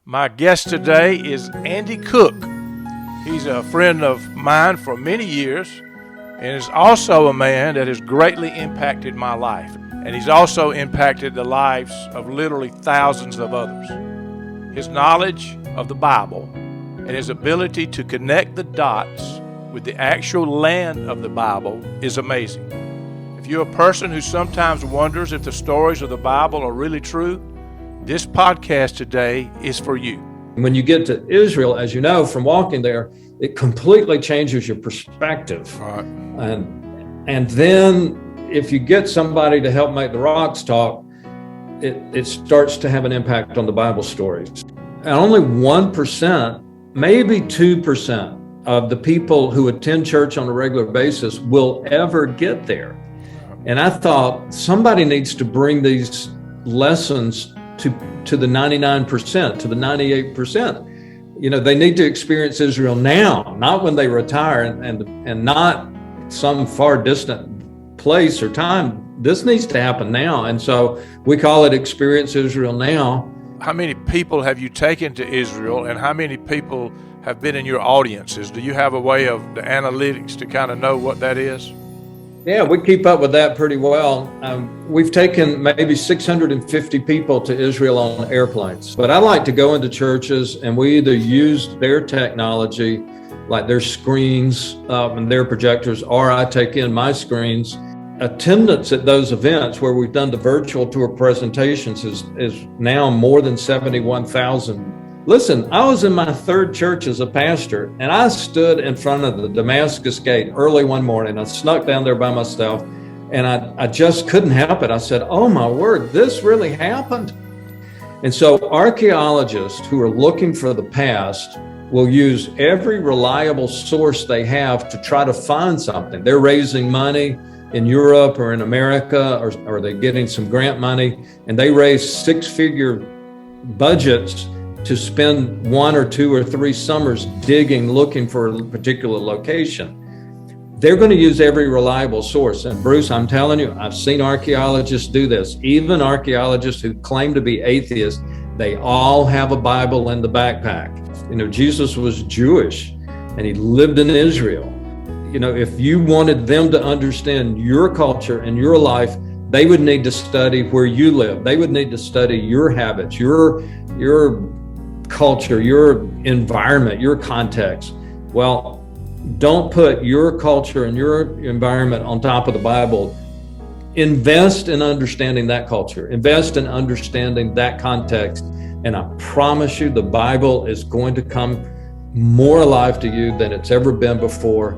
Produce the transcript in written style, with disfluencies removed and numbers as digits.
My guest today is Andy Cook. He's a friend of mine for many years and is also a man that has greatly impacted my life. And he's also impacted the lives of literally thousands of others. His knowledge of the Bible and his ability to connect the dots with the actual land of the Bible is amazing. If you're a person who sometimes wonders if the stories of the Bible are really true, this podcast today is for you. When you get to Israel, as you know from walking there, it completely changes your perspective. Right. And then if you get somebody to help make the rocks talk, it starts to have an impact on the Bible stories. And only 1%, maybe 2% of the people who attend church on a regular basis will ever get there. And I thought somebody needs to bring these lessons to the 99%, to the 98%. You know, they need to experience Israel now, not when they retire and not some far distant place or time. This needs to happen now. And so we call it Experience Israel Now. How many people have you taken to Israel, and how many people have been in your audiences? Do you have a way of the analytics to kind of know what that is? Yeah, we keep up with that pretty well. We've taken maybe 650 people to Israel on airplanes. But I like to go into churches and we either use their technology, like their screens and their projectors, or I take in my screens. Attendance at those events where we've done the virtual tour presentations is now more than 71,000. Listen, I was in my third church as a pastor, and I stood in front of the Damascus Gate early one morning. I snuck down there by myself, and I just couldn't help it. I said, oh my word, this really happened. And so archaeologists who are looking for the past will use every reliable source they have to try to find something. They're raising money in Europe or in America, or they're getting some grant money, and they raise six-figure budgets to spend 1 or 2 or 3 summers digging, looking for a particular location. They're going to use every reliable source. And Bruce, I'm telling you, I've seen archaeologists do this. Even archaeologists who claim to be atheists, they all have a Bible in the backpack. You know, Jesus was Jewish and he lived in Israel. You know, if you wanted them to understand your culture and your life, they would need to study where you live. They would need to study your habits, your culture, your environment, your context. Well, don't put your culture and your environment on top of the Bible. Invest in understanding that culture. Invest in understanding that context. And I promise you, the Bible is going to come more alive to you than it's ever been before.